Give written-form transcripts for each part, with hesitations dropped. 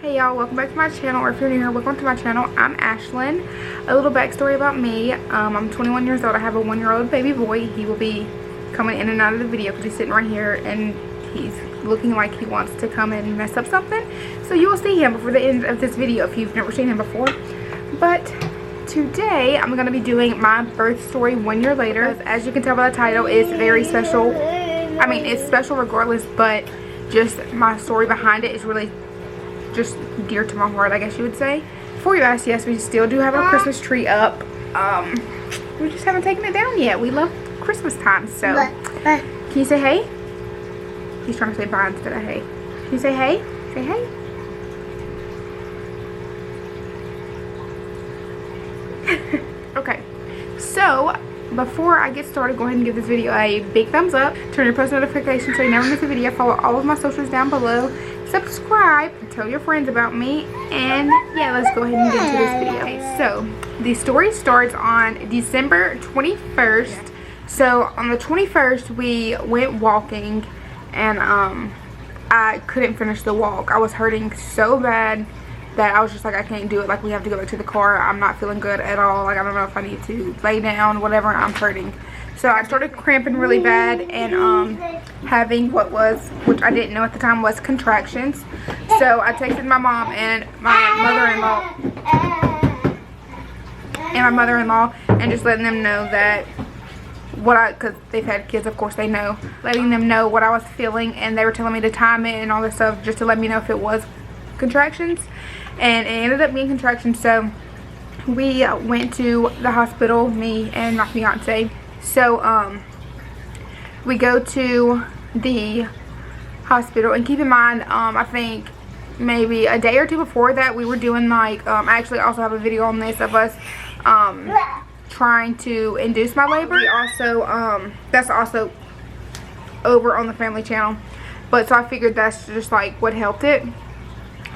Hey y'all, welcome back to my channel, or if you're new here, welcome to my channel. I'm Ashlyn. A little backstory about me. I'm 21 years old. I have a 1-year-old baby boy. He will be coming in and out of the video because he's sitting right here and he's looking like he wants to come and mess up something. So you will see him before the end of this video if you've never seen him before. But today I'm going to be doing my birth story 1 year later. As you can tell by the title, it's very special. I mean, it's special regardless, but just my story behind it is really just dear to my heart, I guess you would say. Before you ask, yes, we still do have our Christmas tree up. We just haven't taken it down yet. We love Christmas time, so. Can you say hey? He's trying to say bye instead of hey. Can you say hey? Say hey. Okay, so before I get started, go ahead and give this video a big thumbs up. Turn your post notifications so you never miss a video. Follow all of my socials down below. Subscribe, tell your friends about me, and yeah, let's go ahead and get into this video. Okay, so the story starts on December 21st. So on the 21st we went walking, and I couldn't finish the walk. I was hurting so bad that I was just like, I can't do it. Like, we have to go back to the car. I'm not feeling good at all. Like, I don't know if I need to lay down, whatever. I'm hurting. So I started cramping really bad and having which I didn't know at the time, was contractions. So I texted my mom and my mother-in-law and just letting them know that because they've had kids, of course they know, letting them know what I was feeling, and they were telling me to time it and all this stuff just to let me know if it was contractions, and it ended up being contractions. So we went to the hospital, me and my fiance. So we go to the hospital, and keep in mind, I think maybe a day or two before that we were doing like I actually also have a video on this of us trying to induce my labor. We also that's also over on the family channel, but so I figured that's just like what helped it.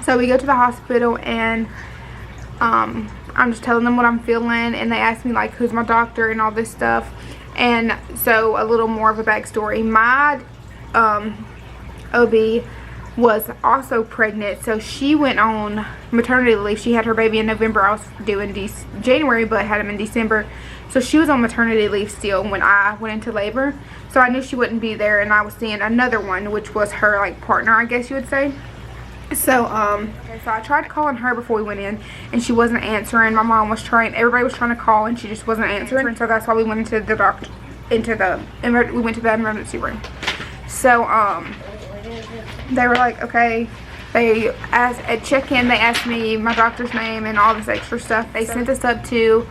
So we go to the hospital, and I'm just telling them what I'm feeling, and they ask me like who's my doctor and all this stuff. And so a little more of a backstory. My OB was also pregnant, so she went on maternity leave. She had her baby in November. I was due in January, but had him in December. So she was on maternity leave still when I went into labor. So I knew she wouldn't be there, and I was seeing another one, which was her like partner, I guess you would say. So so I tried calling her before we went in, and she wasn't answering. My mom was trying, everybody was trying to call, and she just wasn't answering. So that's why we went into the doctor, we went to the emergency room. So they were like, okay. They asked at check-in, they asked me my doctor's name and all this extra stuff. They sent us up to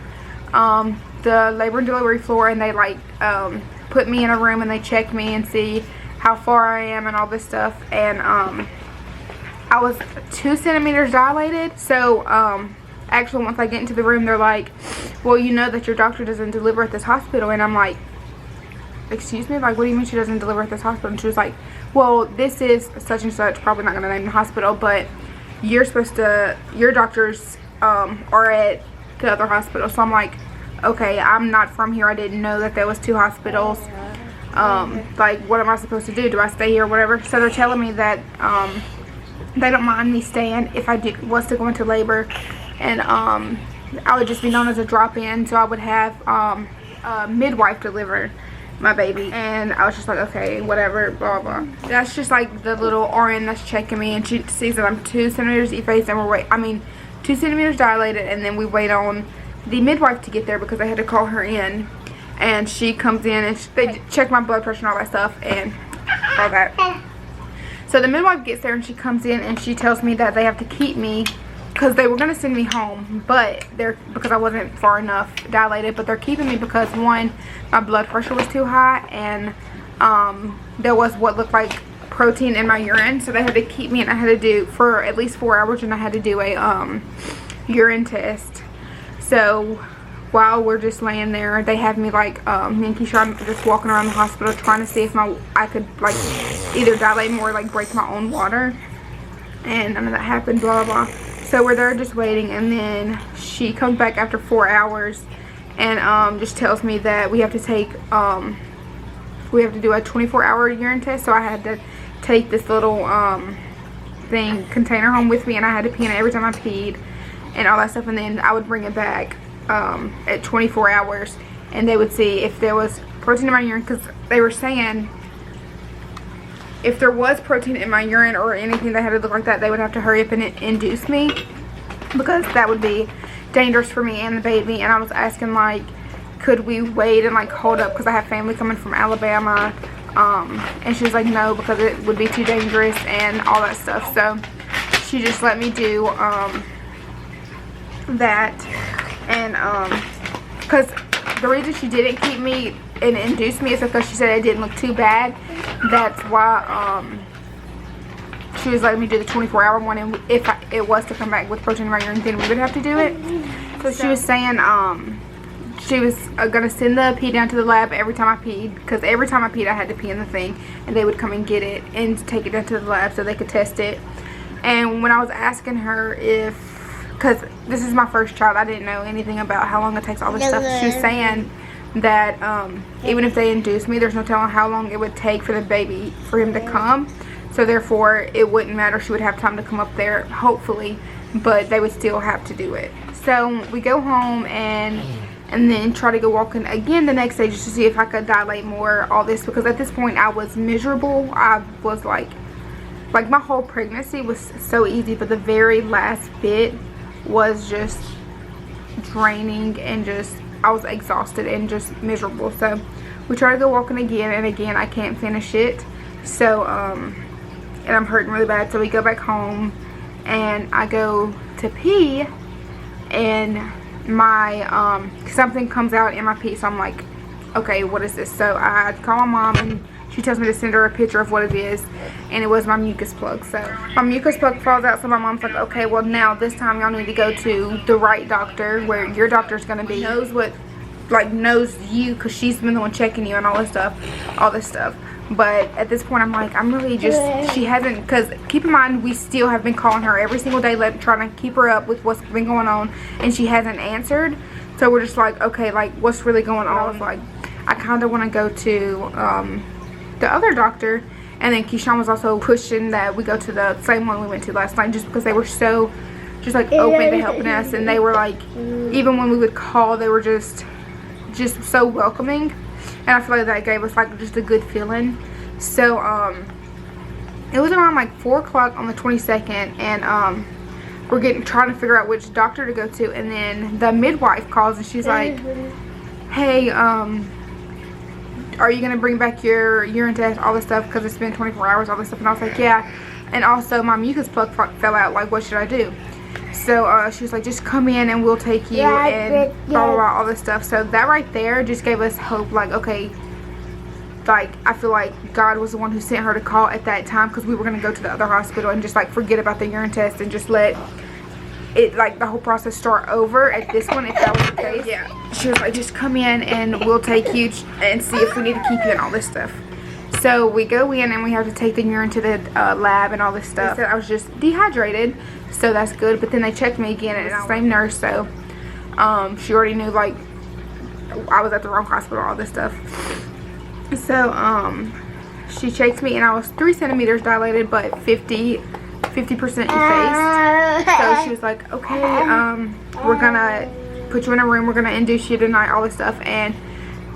the labor and delivery floor, and they like put me in a room, and they checked me and see how far I am and all this stuff. And I was 2 centimeters dilated. So actually once I get into the room, they're like, well, you know that your doctor doesn't deliver at this hospital. And I'm like, excuse me, like, what do you mean she doesn't deliver at this hospital? And she was like, well, this is such and such, probably not gonna name the hospital, but you're supposed to, your doctors are at the other hospital. So I'm like, okay, I'm not from here. I didn't know that there was 2 hospitals. Like, what am I supposed to do? Do I stay here or whatever? So they're telling me that they don't mind me staying if I was to go into labor, and I would just be known as a drop-in. So I would have a midwife deliver my baby. And I was just like, okay, whatever, blah blah. That's just like the little RN that's checking me, and she sees that I'm 2 centimeters effaced, and 2 centimeters dilated. And then we wait on the midwife to get there because I had to call her in, and she comes in, and they check my blood pressure and all that stuff and all that. So the midwife gets there, and she comes in, and she tells me that they have to keep me because they were going to send me home, but because I wasn't far enough dilated, but they're keeping me because, one, my blood pressure was too high, and there was what looked like protein in my urine. So they had to keep me, and I had to do for at least 4 hours, and I had to do a urine test. So while we're just laying there, they have me like me and Keisha just walking around the hospital trying to see if I could like either dilate more or like break my own water, and none of that happened, blah blah. So we're there just waiting, and then she comes back after 4 hours and just tells me that we have to take we have to do a 24-hour urine test. So I had to take this little container home with me, and I had to pee in it every time I peed and all that stuff. And then I would bring it back at 24 hours, and they would see if there was protein in my urine, because they were saying if there was protein in my urine or anything that had to look like that, they would have to hurry up and induce me, because that would be dangerous for me and the baby. And I was asking, like, could we wait and like hold up, because I have family coming from Alabama, and she was like, no, because it would be too dangerous and all that stuff. So she just let me do that. And because the reason she didn't keep me and induce me is because she said it didn't look too bad. That's why she was letting me do the 24-hour one, and if it was to come back with protein in my urine, then we would have to do it. So she was saying she was gonna send the pee down to the lab every time I peed, because every time I peed I had to pee in the thing, and they would come and get it and take it down to the lab so they could test it. And when I was asking her if, because this is my first child, I didn't know anything about how long it takes, all this stuff. She was saying that even if they induce me, there's no telling how long it would take for the baby, for him to come. So therefore, it wouldn't matter. She would have time to come up there, hopefully, but they would still have to do it. So we go home and then try to go walking again the next day just to see if I could dilate more, all this, because at this point I was miserable. I was like my whole pregnancy was so easy, but the very last bit was just draining, and just I was exhausted and just miserable. So we try to go walking again, and again I can't finish it. So and I'm hurting really bad. So we go back home, and I go to pee, and my something comes out in my pee. So I'm like, okay, what is this? So I call my mom, and she tells me to send her a picture of what it is, and it was my mucus plug. So my mucus plug falls out, so my mom's like, okay, well now this time y'all need to go to the right doctor, where your doctor's gonna be knows you, because she's been the one checking you and all this stuff. But at this point I'm like, I'm really just, she hasn't, because keep in mind we still have been calling her every single day, trying to keep her up with what's been going on, and she hasn't answered. So we're just like, okay, like what's really going on? Like I kind of want to go to the other doctor. And then Keyshawn was also pushing that we go to the same one we went to last night, just because they were so just like open to helping us, and they were like, even when we would call, they were just so welcoming, and I feel like that gave us like just a good feeling. So it was around like 4 o'clock on the 22nd, and we're trying to figure out which doctor to go to, and then the midwife calls, and she's like, hey, are you gonna bring back your urine test, all this stuff, because it's been 24 hours, all this stuff? And I was like, yeah. And also my mucus plug fell out, like what should I do? So she was like, just come in and we'll take you, and blah blah blah, all this stuff. So that right there just gave us hope, like, okay, like I feel like God was the one who sent her to call at that time, because we were gonna go to the other hospital and just like forget about the urine test and just let it, like, the whole process start over at this one, if that was the case. Yeah, she was like, just come in and we'll take you and see if we need to keep you and all this stuff. So we go in, and we have to take the urine to the lab and all this stuff. They said I was just dehydrated, so that's good. But then they checked me again, and it's the same nurse, so she already knew like I was at the wrong hospital, all this stuff. So she checked me, and I was 3 centimeters dilated, but 50% effaced. So she was like, okay, we're gonna put you in a room, we're gonna induce you tonight, all this stuff. And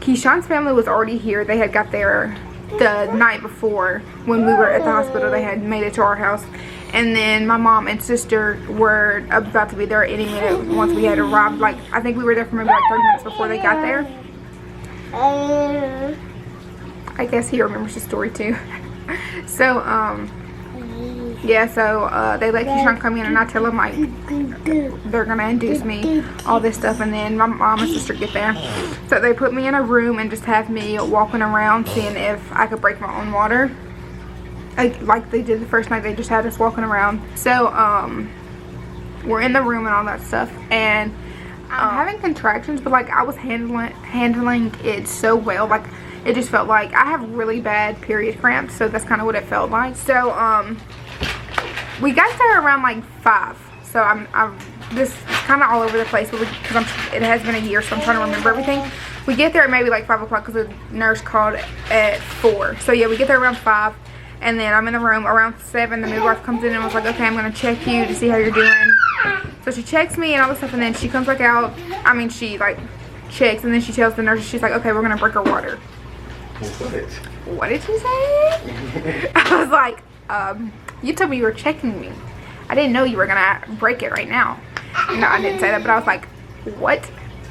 Keyshawn's family was already here. They had got there the night before when we were at the hospital. They had made it to our house, and then my mom and sister were about to be there any minute once we had arrived. Like I think we were there for maybe like 30 minutes before they got there. I guess he remembers the story too. So yeah, so they let Keyshawn come in, and I tell them like they're gonna induce me, all this stuff, and then my mom and sister get there. So they put me in a room and just have me walking around, seeing if I could break my own water, like they did the first night. They just had us walking around. So we're in the room and all that stuff, and I'm having contractions, but like I was handling it so well. Like it just felt like I have really bad period cramps, so that's kind of what it felt like. So we got there around like 5. So I'm this is kind of all over the place, because it has been a year, so I'm trying to remember everything. We get there at maybe like 5 o'clock, because the nurse called at 4. So yeah, we get there around 5, And then I'm in the room around 7. The midwife comes in and was like, okay, I'm going to check you to see how you're doing. So she checks me and all this stuff, and then she comes back out. I mean, she like checks, and then she tells the nurse, she's like, okay, we're going to break her water. What did she say? I was like, you told me you were checking me. I didn't know you were gonna break it right now. No, I didn't say that, but I was like, what?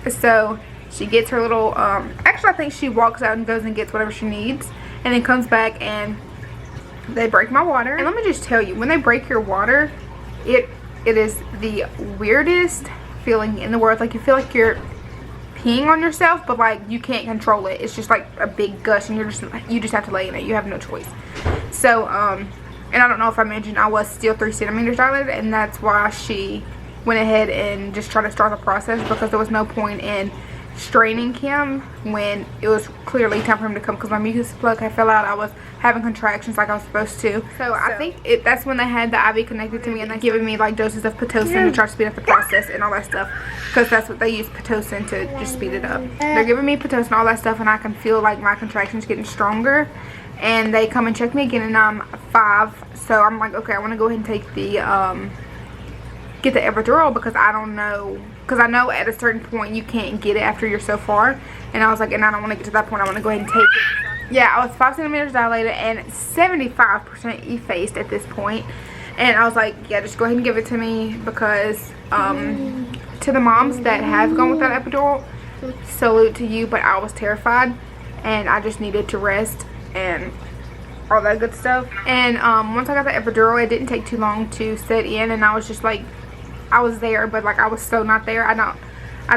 So she gets her little, actually I think she walks out and goes and gets whatever she needs, and then comes back and they break my water. And let me just tell you, when they break your water, it is the weirdest feeling in the world. Like, you feel like you're peeing on yourself, but like you can't control it. It's just like a big gush, and you just have to lay in it. You have no choice. So and I don't know if I mentioned I was still 3 centimeters dilated, and that's why she went ahead and just tried to start the process, because there was no point in straining him when it was clearly time for him to come, because my mucus plug had fell out. I was having contractions like I was supposed to. So I think that's when they had the IV connected to me, and they're giving me like doses of Pitocin to try to speed up the process and all that stuff, because that's what they use, Pitocin, to just speed it up. They're giving me Pitocin, all that stuff, and I can feel like my contractions getting stronger. And they come and check me again, and I'm 5. So I'm like, okay, I want to go ahead and take the get the epidural, because I don't know, because I know at a certain point you can't get it after you're so far. And I was like, and I don't want to get to that point. I want to go ahead and take it. Yeah, I was 5 centimeters dilated and 75% effaced at this point. And I was like, yeah, just go ahead and give it to me, because to the moms that have gone with that epidural, salute to you, but I was terrified and I just needed to rest and all that good stuff. And once I got the epidural, it didn't take too long to set in, and I was just like, I was there, but like I was so not there. I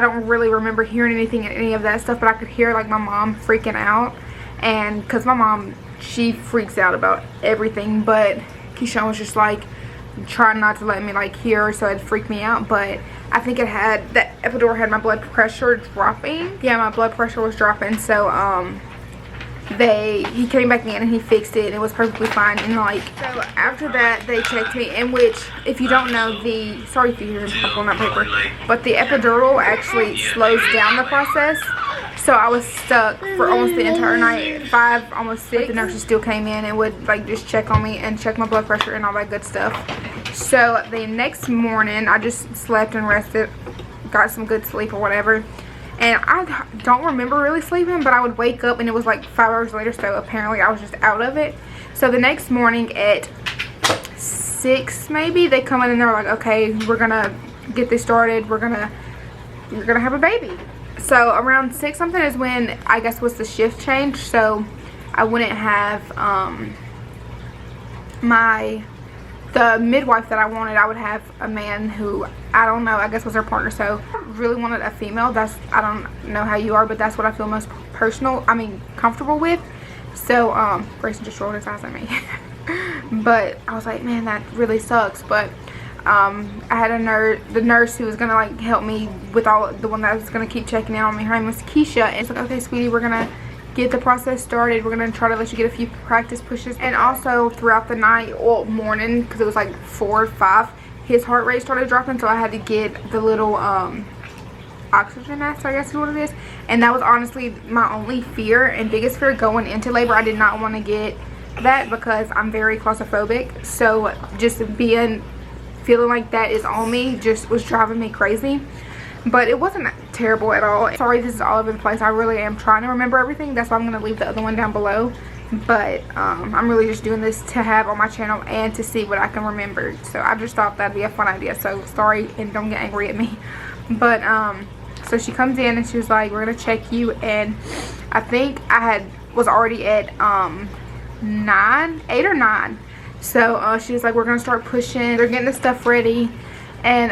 don't really remember hearing anything, any of that stuff, but I could hear like my mom freaking out. And because my mom, she freaks out about everything, but Keyshawn was just like trying not to let me like hear, so it freaked me out. But I think it had, that epidural had my blood pressure dropping. Yeah, my blood pressure was dropping. So he came back in and he fixed it, and it was perfectly fine. And like, so after that they checked me, in which, if you don't know, sorry if you hear on that paper, but the epidural actually slows down the process. So I was stuck for almost the entire night, 5, almost 6. The nurses still came in and would like just check on me and check my blood pressure and all that good stuff. So the next morning I just slept and rested, got some good sleep or whatever. And I don't remember really sleeping, but I would wake up and it was like 5 hours later, so apparently I was just out of it. So the next morning at 6 maybe, they come in and they're like, okay, we're gonna get this started, you're gonna have a baby. So around 6 something is when I guess was the shift change, so I wouldn't have the midwife that I wanted. I would have a man who, I don't know, I guess was her partner. So I really wanted a female. I don't know how you are, but that's what I feel most comfortable with. So Grayson just rolled his eyes at me. But I was like, man, that really sucks. But I had the nurse who was gonna like help me with the one that was gonna keep checking in on me. Her name was Keisha, and it's like, okay, sweetie, we're gonna get the process started. We're gonna try to let you get a few practice pushes. And also throughout the night or morning, because it was like 4 or 5, his heart rate started dropping, so I had to get the little oxygen mask, I guess is what it is. And that was honestly my only fear and biggest fear going into labor. I did not want to get that because I'm very claustrophobic, so just feeling like that is on me just was driving me crazy. But it wasn't terrible at all. Sorry, this is all over the place. I really am trying to remember everything. That's why I'm going to leave the other one down below. But I'm really just doing this to have on my channel and to see what I can remember. So I just thought that'd be a fun idea. So sorry, and don't get angry at me. But so she comes in and she was like, we're going to check you. And I think I was already at 8 or 9. So she was like, we're going to start pushing. They're getting the stuff ready. And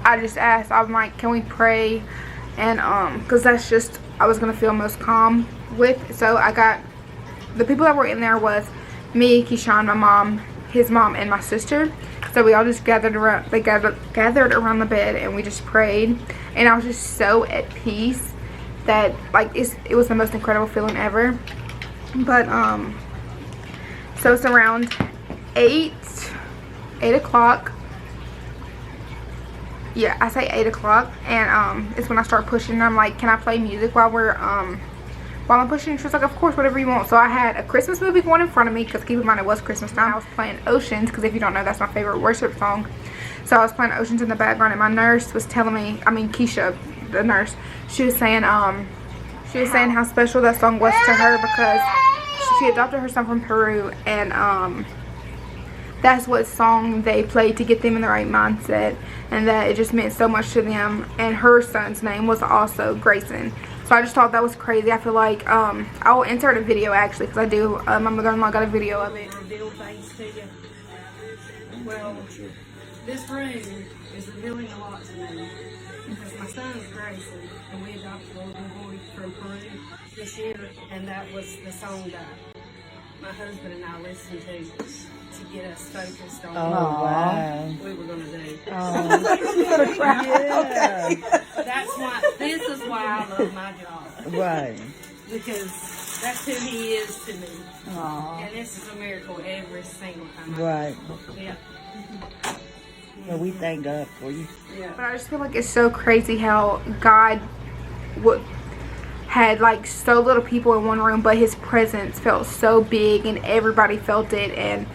I just asked, I'm like, can we pray? And because that's just, I was gonna feel most calm with. So I got, the people that were in there was me, Keyshawn, my mom, his mom, and my sister. So we all just gathered around, they gathered around the bed, and we just prayed. And I was just so at peace that like it was the most incredible feeling ever. But so it's around 8 o'clock. Yeah, I say 8 o'clock, and it's when I start pushing. And I'm like, can I play music while we're while I'm pushing. She was like, of course, whatever you want. So I had a Christmas movie going in front of me, because keep in mind it was Christmas time. I was playing Oceans, because if you don't know, that's my favorite worship song. So I was playing Oceans in the background, and my nurse was telling me, Keisha, the nurse, she was saying how special that song was to her, because she adopted her son from Peru, and that's what song they played to get them in the right mindset, and that it just meant so much to them. And her son's name was also Grayson. So I just thought that was crazy. I feel like I will insert a video, actually, because I do. My mother-in-law got a video of it. Reveal things to you. Well, this room is revealing a lot to me, because my son is Grayson, and we adopted a little boy from Peru this year, and that was the song that my husband and I listened to get us focused on what we were going to do. Yeah. This is why I love my job. Right. Because that's who he is to me. Aww. And this is a miracle every single time. Right. Yeah. Well, we thank God for you. Yeah. But I just feel like it's so crazy how God had like so little people in one room, but his presence felt so big and everybody felt it, and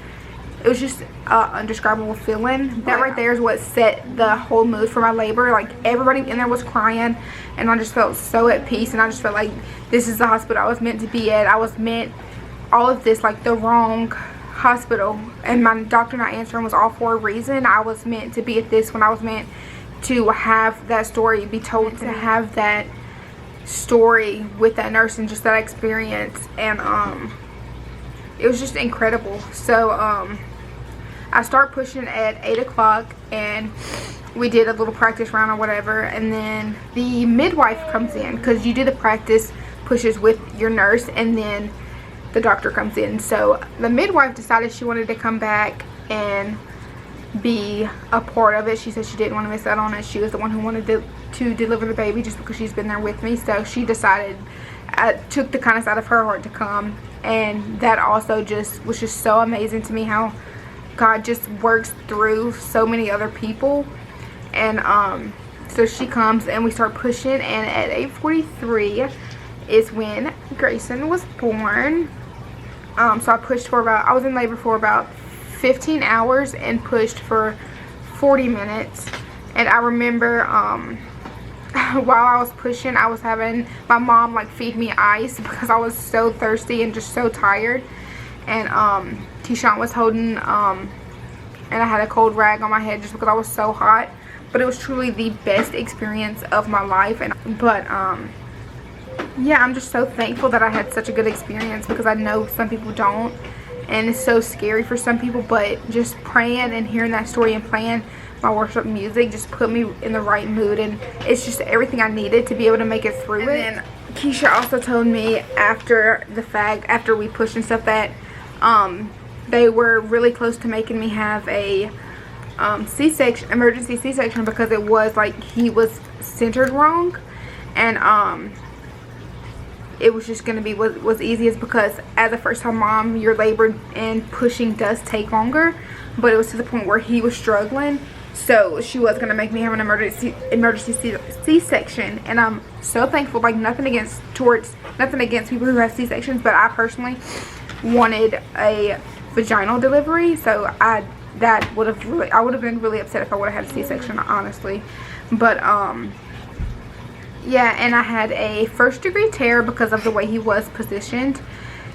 it was just an undescribable feeling. That right there is what set the whole mood for my labor. Like, everybody in there was crying, and I just felt so at peace, and I just felt like this is the hospital I was meant to be at. I was meant all of this, like the wrong hospital, and my doctor not answering was all for a reason. I was meant to be at this when I was meant to have that story be told, to have that story with that nurse and just that experience. And it was just incredible. So I start pushing at 8 o'clock, and we did a little practice round or whatever, and then the midwife comes in, because you do the practice pushes with your nurse, and then the doctor comes in. So the midwife decided she wanted to come back and be a part of it. She said she didn't want to miss out on it. She was the one who wanted to deliver the baby, just because she's been there with me. So she decided, took the kindness out of her heart to come, and that also was just so amazing to me, how God just works through so many other people. And so she comes, and we start pushing, and at 8:43 is when Grayson was born. So I pushed for I was in labor for about 15 hours and pushed for 40 minutes. And I remember while I was pushing, I was having my mom like feed me ice, because I was so thirsty and just so tired. And Keyshawn was holding and I had a cold rag on my head just because I was so hot. But it was truly the best experience of my life. Yeah, I'm just so thankful that I had such a good experience, because I know some people don't, and it's so scary for some people. But just praying and hearing that story and playing my worship music just put me in the right mood, and it's just everything I needed to be able to make it through it. And then Keisha also told me after the fact, after we pushed and stuff, that they were really close to making me have a C-section, emergency C-section, because it was like he was centered wrong. And it was just going to be what was easiest, because as a first time mom, your labor and pushing does take longer. But it was to the point where he was struggling, so she was going to make me have an emergency C-section. And I'm so thankful. Like, nothing against people who have C-sections, but I personally wanted a vaginal delivery, so I would have been really upset if I would have had a C-section, honestly. But yeah, and I had a first-degree tear because of the way he was positioned.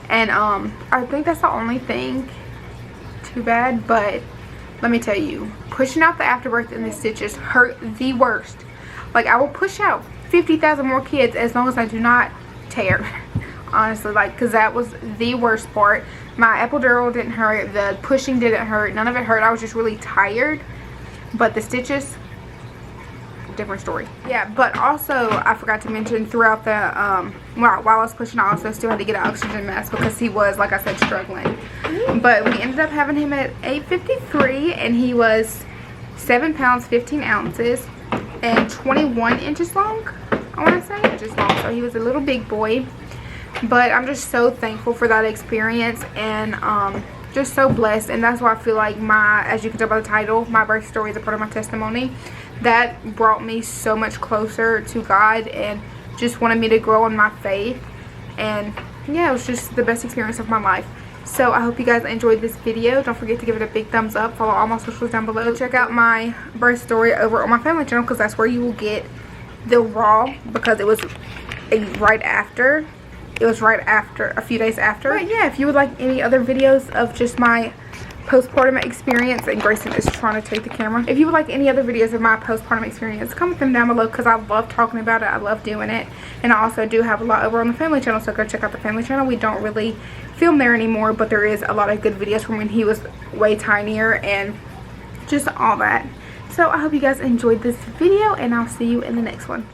And I think that's the only thing too bad. But let me tell you, pushing out the afterbirth and the stitches hurt the worst. Like, I will push out 50,000 more kids as long as I do not tear. Honestly, like, because that was the worst part. My epidural didn't hurt. The pushing didn't hurt. None of it hurt. I was just really tired. But the stitches, different story. Yeah, but also I forgot to mention, throughout the while I was pushing, I also still had to get an oxygen mask, because he was, like I said, struggling. But we ended up having him at 8:53, and he was 7 pounds 15 ounces and 21 inches long, I want to say, inches long. So he was a little big boy. But I'm just so thankful for that experience, and just so blessed. And that's why I feel like as you can tell by the title, my birth story is a part of my testimony. That brought me so much closer to God, and just wanted me to grow in my faith. and yeah, it was just the best experience of my life. So I hope you guys enjoyed this video. Don't forget to give it a big thumbs up. Follow all my socials down below. Check out my birth story over on my family channel, because that's where you will get the raw, because it was right after. It was right after, a few days after. But yeah, if you would like any other videos of just my postpartum experience, and Grayson is trying to take the camera. If you would like any other videos of my postpartum experience, comment them down below, because I love talking about it. I love doing it. And I also do have a lot over on the family channel, so go check out the family channel. We don't really film there anymore, but there is a lot of good videos from when he was way tinier and just all that. So I hope you guys enjoyed this video, and I'll see you in the next one.